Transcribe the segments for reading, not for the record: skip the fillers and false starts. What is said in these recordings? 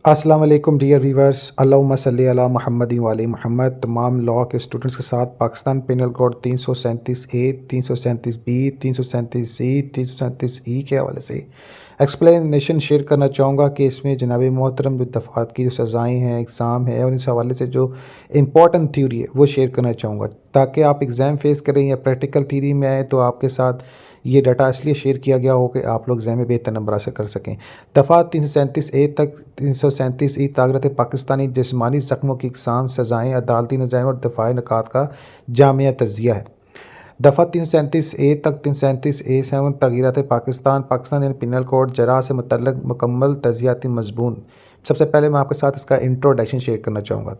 अस्सलाम वालेकुम dear viewers, अल्लाहुम्मा सल्ली अला मुहम्मद व आले मुहम्मद। तमाम लॉ के स्टूडेंट्स के साथ पाकिस्तान पेनल कोड 337 ए, 337 बी, 337 सी, 337 ई के हवाले से एक्सप्लेनेशन शेयर करना चाहूँगा कि इसमें जनाब मोहतरम जो दफ़ात की जो सज़ाएँ हैं, एग्ज़ाम है और इस हवाले से जो इम्पोर्टेंट थ्योरी है वो शेयर करना चाहूँगा, ताकि आप एग्ज़ाम फेस करें या प्रैक्टिकल थ्योरी में आए तो आपके साथ ये डाटा इसलिए शेयर किया गया हो कि आप लोग एग्ज़ाम में बेहतर नंबर हासिल कर सकें। दफ़ा 337 ए तक 337 ई ताकत पाकिस्तानी जिस्मानी ज़ख्मों की इकसाम, सज़ाएँ, अदालती नज़ाइम और दफ़ाई निकात का जामिया तज़िया है। दफ़ा 337 ए तक 337 ए 7 तगीरत पाकिस्तान पाकिस्तान यानी पिनल कोड जरा से मुतल्लक़ मुकम्मल तज़ियाती मज़मून। सबसे पहले मैं आपके साथ इसका इंट्रोडक्शन शेयर करना चाहूँगा।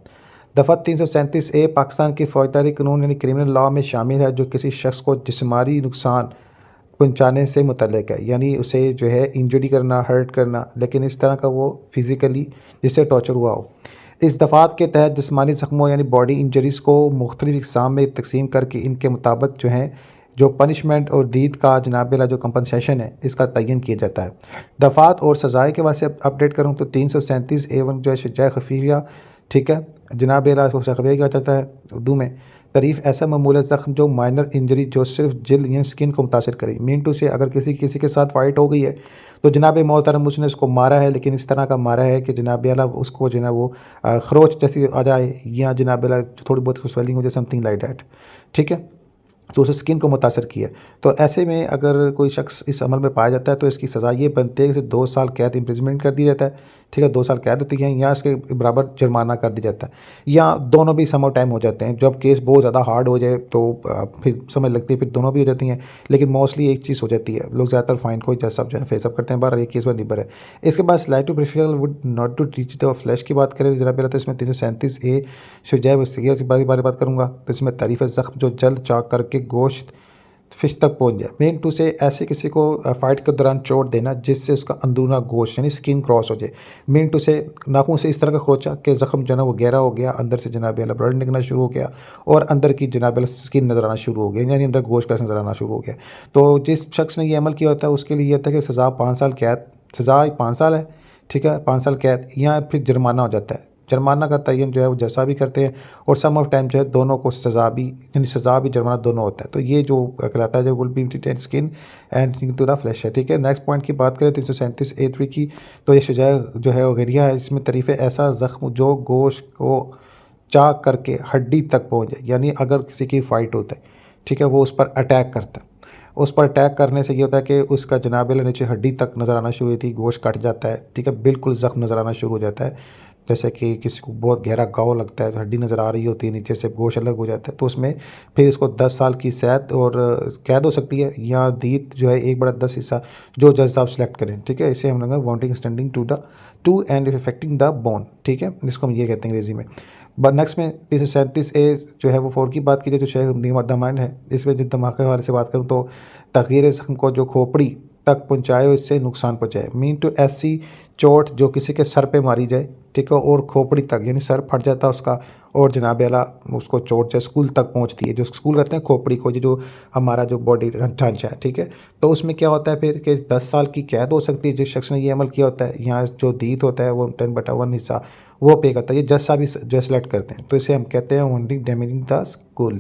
दफ़ा 337 ए पाकिस्तान की फ़ौजदारी कानून यानी क्रिमिनल लॉ में शामिल है, जो किसी शख्स को जिस्मानी नुकसान पहुँचाने से मुतल्लिक़ है, यानी उसे जो है इंजरी करना, हर्ट करना, लेकिन इस तरह का वो फ़िज़िकली जिससे टॉर्चर हुआ हो। इस दफ़ात के तहत जिस्मानी ज़ख्मों यानी बॉडी इंजरीज़ को मुख्तलिफ़ अक़साम में तक़सीम करके इनके मुताबिक जो है जो पनिशमेंट और दीद का जनाब जो कंपनसेशन है इसका तयन किया जाता है। दफ़ात और सज़ाए के बारे से अपडेट करूँ तो 337 ए1 जो है शजाए खफिया, ठीक है, जनाब इसको खफिया कहा जाता है उर्दू में। तारीफ़ ऐसा मामूली ज़ख्म जो माइनर इंजरी जो सिर्फ जिल्द या स्किन को मुतासर करे। मीन टू से अगर किसी किसी के साथ फ़ाइट हो गई है तो जनाब मोहतरम उसने उसको मारा है, लेकिन इस तरह का मारा है कि जनाब अला उसको जो है ना वो खरोच जैसी आ जाए या जनाब अला थोड़ी बहुत स्वेलिंग हो जाए, समथिंग लाइक डैट, ठीक है, तो उसे स्किन को मुतासर किया। तो ऐसे में अगर कोई शख्स इस अमल में पाया जाता है तो इसकी सज़ा ये बनती है कि इसे 2 साल कैद इम्प्रिजमेंट कर दी जाता है, ठीक है, 2 साल कैद होती है या इसके बराबर जुर्माना कर दिया जाता है, या दोनों भी सम टाइम हो जाते हैं। जब केस बहुत ज़्यादा हार्ड हो जाए तो फिर समझ लगती है, फिर दोनों भी हो जाती हैं, लेकिन मोस्टली एक चीज़ हो जाती है, लोग ज़्यादातर फाइन को जज साहब जो है फेसअप करते हैं, बार एक केस पर निर्भर है। इसके बाद slide to practical would not to teach the flash की बात करें जरा पहले तो इसमें 337 ए शुजाय वसीयत की बारे बात करूँगा। तो इसमें तारीफ़ ज़ख्म जो जल्द चाक करके गोश्त फिश तक पहुंच जाए। मेन टू से ऐसे किसी को फाइट के दौरान चोट देना जिससे उसका अंदरूना गोश्त यानी स्किन क्रॉस हो जाए। मेन टू से नाखून से इस तरह का खरोचा कि ज़ख्म जो है वो गहरा हो गया, अंदर से जनाब अला ब्लड निकलना शुरू हो गया और अंदर की जनाब अला स्किन नज़र आना शुरू हो गया, यानी अंदर गोश्त का नज़र आना शुरू हो गया। तो जिस शख्स ने ये अमल किया होता है उसके लिए यह होता है कि सज़ा 5 साल कैद, सज़ा 5 साल है, ठीक है, 5 साल कैद या फिर जुर्माना हो जाता है। जुर्माना का तयन जो है वो जैसा भी करते हैं और सम ऑफ टाइम जो है दोनों को सज़ा भी, यानी सज़ा भी जुर्माना दोनों होता है। तो ये जो कहलाता है जो will be ten skin and to the flesh है, ठीक है। नेक्स्ट पॉइंट की बात करें 337 ए3 की, तो ये शजाय जो है वो गरिया है। इसमें तरीफ़े ऐसा ज़ख्म जो गोश्त को चाक करके हड्डी तक पहुँच जाए, यानी अगर किसी की फ़ाइट होता है, ठीक है, वो उस पर अटैक करता है, उस पर अटैक करने से ये होता है कि उसका जनाब नीचे हड्डी तक नज़र आना शुरू होती है, गोश्त कट जाता है, ठीक है, बिल्कुल ज़ख्म नज़र आना शुरू हो जाता है। जैसे कि किसी को बहुत गहरा घाव लगता है, हड्डी नज़र आ रही होती है, नीचे से गोश्त अलग हो जाता है, तो उसमें फिर इसको 10 साल की सैद और कैद हो सकती है या दीद जो है 1/10 हिस्सा जो जज साहब सेलेक्ट करें, ठीक है। इसे हम लोग wanting standing to the to and affecting the bone, ठीक है, जिसको हम ये कहते हैं अंग्रेजी में। बट नेक्स्ट में 337 ए जो है वो 4 की बात की जाए जो शेख दमाइन है, इसमें जिस दिमाग के हवाले से बात करूँ तो तगीर ज़ख्म को जो खोपड़ी तक पहुँचाए और इससे नुकसान पहुँचाए। मीन टू ऐसी चोट जो किसी के सर पे मारी जाए, ठीक है, और खोपड़ी तक यानी सर फट जाता है उसका और जनाब आला उसको चोट जो स्कूल तक पहुंचती है, जो स्कूल कहते हैं खोपड़ी को, जो हमारा जो बॉडी ढांचा है, ठीक है। तो उसमें क्या होता है फिर कि 10 साल की कैद हो सकती है जिस शख्स ने ये अमल किया होता है। यहाँ जो दीत होता है वो 10/1 हिस्सा वो पे करता है, ये जज साहब भी जो सेलेक्ट करते हैं, तो इसे हम कहते हैं only damaging the school.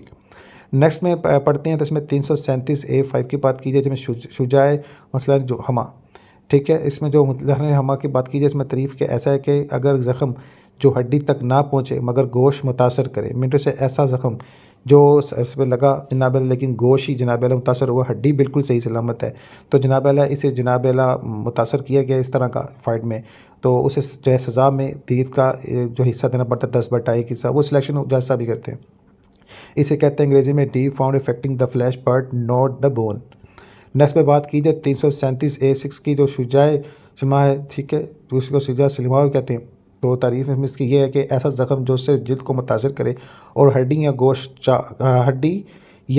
Next में पढ़ते हैं तो इसमें 337 ए5 की बात की जाए जिसमें शुजाए मसलन जो हमा, ठीक है, इसमें जो मुतलहन हमा की बात की जाए इसमें तारीफ़ के ऐसा है कि अगर ज़ख्म जो हड्डी तक ना पहुँचे मगर गोश्त मुतासर करे। मिनटों से ऐसा ज़ख्म जो इस पर लगा जनाब अला लेकिन गोश्त ही जनाब अला मुतासर हुआ, हड्डी बिल्कुल सही सलामत है, तो जनाब अला इसे जनाब अला मुतासर किया गया इस तरह का फ़ाइट में, तो उसे जो है सज़ा में दीद का जो हिस्सा देना पड़ता है 10/1 हिस्सा, वो सिलेक्शन जज साहब भी करते हैं। इसे कहते हैं अंग्रेज़ी में the found affecting the flesh but not the bone. Next पे बात की जाए 337 ए6 की जो शुजाए सिमा है, ठीक है, तो उसको शुजा सिलमा कहते हैं। तो तारीफ़ में इसकी ये है कि ऐसा ज़ख्म जो सिर्फ जिल्द को मुतासर करे और हड्डी या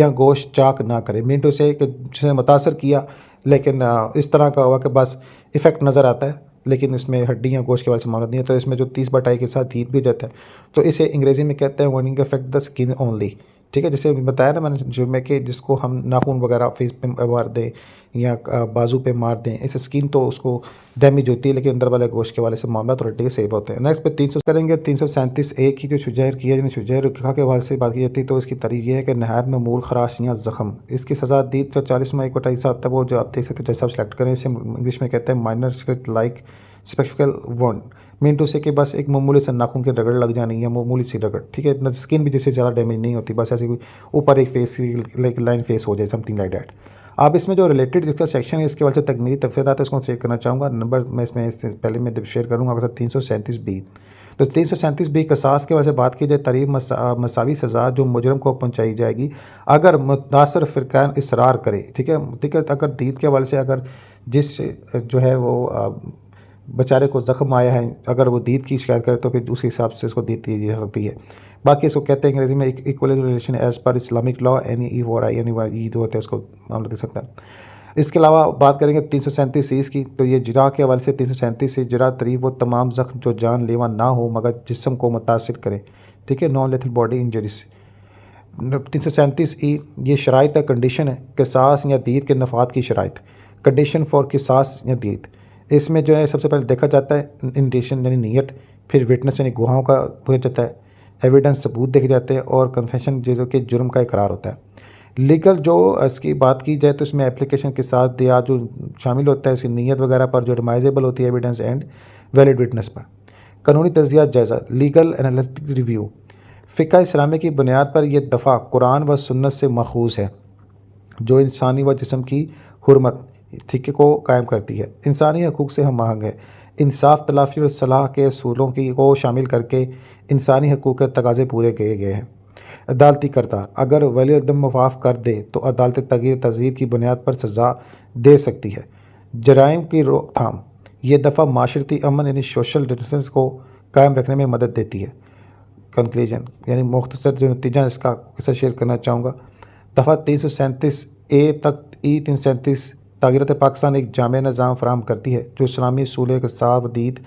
गोश्त चाक ना करे। मीन टू से कि जिसने मुतासर किया लेकिन इस तरह का हुआ कि बस इफ़ेक्ट नज़र आता है, लेकिन इसमें हड्डी या गोश्त के वाले से मामला नहीं है, तो इसमें जो 30/2 के साथ दीद भी हो जाता है, तो इसे अंग्रेज़ी में कहते हैं warning effect the skin only, ठीक है, जैसे बताया ना मैंने जो मैं कि जिसको हम नाखून वगैरह फेस पे मार दें या बाजू पे मार दें, इससे स्किन तो उसको डैमेज होती है, लेकिन अंदर वाले गोश्त के वाले से मामला थोड़ा ठीक सेव होते हैं। नेक्स्ट पे 300 करेंगे 337 ए की जो शुजैर किया जिन्हें शुजैर खा के वाले से बात की जाती है, तो इसकी तारीफ यह है कि नहायत ममूल खराश या ज़ख़म, इसकी सज़ा दीद जो 40 में 1/2 आता है, वो जो आप देख सकते हैं जैसा आप सेलेक्ट करें, इसे इंग्लिश में कहते हैं minor script like specifically want, mean to say कि बस एक मामूली से नाखून की रगड़ लग जानी है, मामूली सी रगड़, ठीक है, इतना स्किन भी जैसे ज़्यादा डैमेज नहीं होती, बस ऐसी कोई ऊपर एक फेस लाइक लाइन फेस हो जाए, समथिंग लाइक दैट। अब इसमें जो रिलेटेड जिसका सेक्शन है इसके वाले से तकमीली तफसीलात है, उसको चेक करना चाहूँगा। नंबर मैं इसमें पहले मैं शेयर करूँगा आपके साथ 337 बी। तो 337 बी कसास के वजह से बात की जाए, तारीफ मसावी सज़ा जो मुजरम को पहुँचाई जाएगी अगर मुतासर फ़िरकान इसरार करे, ठीक है, अगर दीद के हवाले से अगर जिस जो है वो बेचारे को ज़ख्म आया है, अगर वो दीद की शिकायत करे तो फिर उस हिसाब से उसको दीद दी जा सकती है। बाकी इसको कहते हैं अंग्रेज़ी में इक्वल रिलेशन एज़ पर इस्लामिक लॉ, एनी ई और आई एनी ई जो होता है उसको मामला दे सकता है। इसके अलावा बात करेंगे 337 की, तो ये जरा के हवाले से 337 से जरा तरीफ वो तमाम ज़ख्म जो जानलेवा ना हो मगर जिस्म को मुतासिर करें, ठीक है, नॉन लेथल बॉडी इंजरीज। 337 ये शराइत है, कंडीशन है किसास या दीद के नफ़ात की शराइत, कंडीशन फॉर किसास या दीद। इसमें जो है सबसे पहले देखा जाता है इंटेंशन यानी नीयत, फिर विटनेस यानी गवाहों का हो जाता है, एविडेंस सबूत देखे जाते हैं, और कन्फेशन जो कि जुर्म का इकरार होता है। लीगल जो इसकी बात की जाए तो इसमें एप्लीकेशन के साथ दिया जो शामिल होता है इसकी नीयत वगैरह पर जो रिमाइजेबल होती है एविडेंस एंड वैलिड विटनेस पर। कानूनी तज्जिया जायज़ा, लीगल एनालिटिक रिव्यू, फ़िक़्ह इस्लामी की बुनियाद पर यह दफ़ा कुरान व सुन्नत से मख़ूज़ है जो इंसानी व जिस्म की हुर्मत ठीक को कायम करती है, इंसानी हकूक़ से हम आहंग है, इंसाफ तलाफ़ी और सलाह के असूलों की को शामिल करके इंसानी हकूक़ के तकाज़े पूरे किए गए हैं। अदालती करदार, अगर वली अदम मुआफ़ कर दे तो अदालत तग़यीर तज़हीर की बुनियाद पर सज़ा दे सकती है। जराइम की रोकथाम, ये दफ़ा माशरती अमन यानी सोशल डिस्टेंस को कायम रखने में मदद देती है। कंक्लूजन यानी मुख्तसर जो नतीजा इसका किस्सा शेयर करना चाहूँगा, दफ़ा 337 ए तक ई 337 तागीरत पाकिस्तान एक जामे निज़ाम फराहम करती है जो इस्लामी असूल के साफ दीद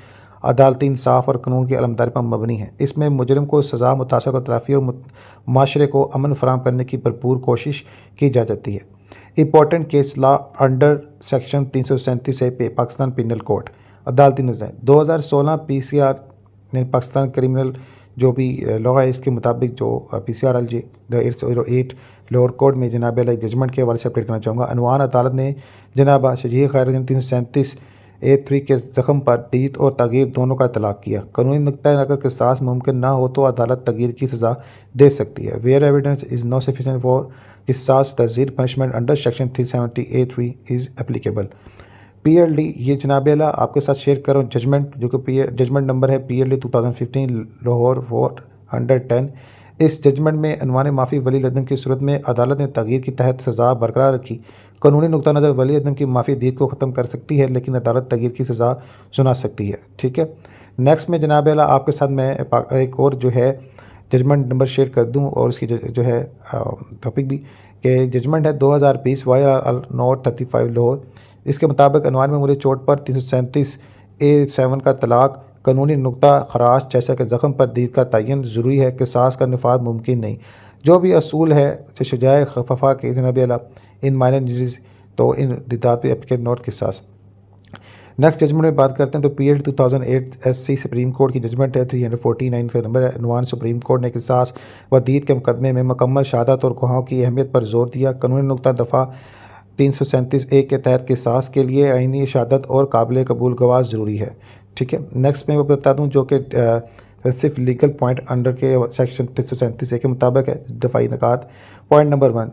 अदालती इंसाफ और कानून की अलमदारी पर मबनी है। इसमें मुजरिम को सज़ा, मुतासर को तराफ़ी और माशरे को अमन फराहम करने की भरपूर कोशिश की जा जाती है। Important case law under section 337 ए पे पाकिस्तान पिनल कोड, अदालती निज़ाम 2016 PCR यानी पाकिस्तान क्रिमिनल जो भी लॉ है इसके मुताबिक जो PCR LG 808 लोअर कोर्ट में जनाब जजमेंट के हवाले से अपडेट करना चाहूँगा। अनवान अदालत ने जनाब शजीह खैर 337 A3 के ज़ख्म पर दीद और तग़यीर दोनों का तलाक़ किया। कानूनी नुक्ता अगर किसास मुमकिन ना हो तो अदालत तग़यीर की सज़ा दे सकती है। Where evidence is not sufficient for किसास तज़यीर punishment under section 370 A3 is applicable. PLD ये जनाब अला आपके साथ शेयर कर रहा हूँ जजमेंट जो कि जजमेंट नंबर है PLD 2015 लाहौर 410। इस जजमेंट में अनवान माफ़ी वली अदम की सूरत में अदालत ने तग़यीर के तहत सज़ा बरकरार रखी। कानूनी नुक्ता नज़र वली अदम की माफ़ी दीद को ख़त्म कर सकती है, लेकिन अदालत तग़यीर की सज़ा सुना सकती है, ठीक है। नेक्स्ट में जनाब अला आपके साथ मैं एक और जो है जजमेंट नंबर शेयर कर दूँ और उसकी जो है टॉपिक भी कि जजमेंट है 2020 YR नोट 35 लाहौर। इसके मुताबिक अनवान मामूली चोट पर 337 A7 का तलाक़, कानूनी नुक्ता खराश जैसा कि ज़ख्म पर दीद का तयन ज़रूरी है, किसास का नफाद मुमकिन नहीं। जो भी असूल है शुजाए खफा के जनाब अला इन माइनर इंजरीज तो इन दिदात पर एप्लीकेट नोट किसास। नेक्स्ट जजमेंट में बात करते हैं तो PL 2008 SC सुप्रीम कोर्ट की जजमेंट है 349 का नंबर है। अनवान सुप्रीम कोर्ट ने किसास व दीद के मुकदमे में मुकम्मल शहादत और गवाहों की अहमियत पर जोर दिया। कानूनी नुक्ता दफ़ा 337 A के तहत किसास के लिए आइनी शहादत और काबिल कबूल गवाह ज़रूरी है, ठीक है। नेक्स्ट मैं बता दूं जो कि सिर्फ लीगल पॉइंट अंडर के सेक्शन 337 A के मुताबिक है। दफ़ाई नकात पॉइंट नंबर 1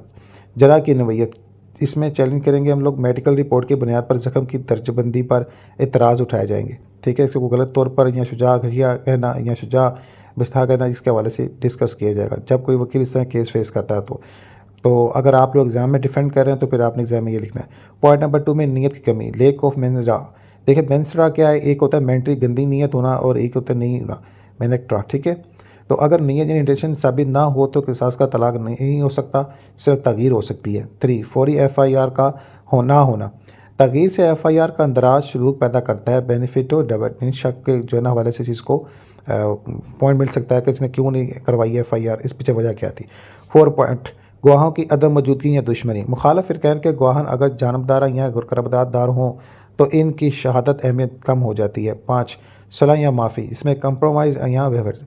जरा की नवैयत, इसमें चैलेंज करेंगे हम लोग मेडिकल रिपोर्ट की बुनियाद पर ज़ख्म की दर्जबंदी पर एतराज़ उठाए जाएंगे, ठीक है। इसको गलत तौर पर या शुजा घरिया कहना या शुजा बिस्ता कहना इसके हवाले से डिस्कस किया जाएगा जब कोई वकील इस तरह केस फेस करता है। तो अगर आप लोग एग्ज़ाम में डिफेंड कर रहे हैं तो फिर आपने एग्ज़ाम में ये लिखना है। पॉइंट नंबर 2 में नीयत की कमी, लेक ऑफ मेनरा। देखिए मेंसरा क्या है, एक होता है मेंटली गंदी नीयत होना और एक होता है नहीं होना मेनेक्ट्रा, ठीक है। तो अगर नीयत यानी इंटेंशन साबित ना हो तो किसास का तलाक नहीं हो सकता, सिर्फ तगीर हो सकती है। 3 फौरी FIR का होना होना, तगीर से FIR का अंदराज शुरू पैदा करता है। बेनिफिट और डेवलपमेंट शक के जो है ना हवाले से चीज़ को पॉइंट मिल सकता है कि इसने क्यों नहीं करवाई FIR, इस पीछे वजह क्या थी। 4 पॉइंट गवाहों की अदम मौजूदगी या दुश्मनी। मुखालिफ फ़िरक़ैन के गवाहान अगर जानबदार या गुरकरबदार हों तो इनकी शहादत अहमियत कम हो जाती है। 5 सलाह या माफ़ी, इसमें कंप्रोमाइज़ या वेवर।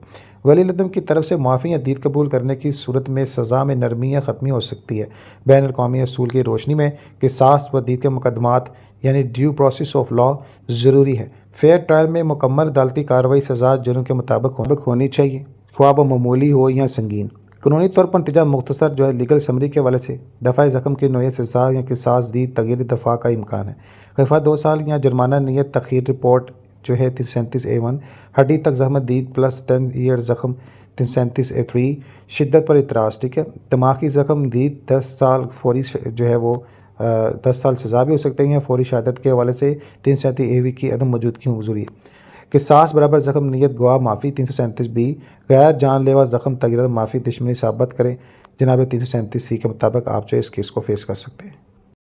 वली-उल-अहद की तरफ से माफ़ी या दीद कबूल करने की सूरत में सज़ा में नरमी या ख़त्मी हो सकती है। बैनुल-अक़वामी असूल की रोशनी में क़िसास व दीद के मुकदमात यानी ड्यू प्रोसेस ऑफ लॉ ज़रूरी है। फेयर ट्रायल में मुकम्मल अदालती कार्रवाई सज़ा जुर्म के मुताबिक होनी चाहिए, ख्वाह वो मामूली हो या संगीन। कानूनी तौर पर नतीजा मुख्तसर जो है लीगल समरी के हवाले से दफ़ा ज़ख़म की नौयत सज़ा या क़िसास दीद तगयीर दफ़ा का इम्कान है। खिफ़ा 2 साल या जुर्माना नियत तख़ीर रिपोर्ट जो है 337A1 हड्डी तक ज़हमत दीद प्लस 10 ईयर ज़ख़म 337A3 शिद्दत पर इतराज़। ठीक है, दिमागी ज़ख़म दीद 10 साल फौरी जो है वो 10 साल सज़ा भी हो सकते हैं या फौरी शहादत के हवाले से 337AV की अदम मौजूदगी ज़रूरी है। क़िसास बराबर ज़ख़म नियत गवाह माफ़ी 337B गैर जानलेवा ज़ख़म तगयीर माफ़ी दुश्मनी साबित करें। जनाब 337C के मुताबिक आप जो इस केस को फेस कर सकते हैं।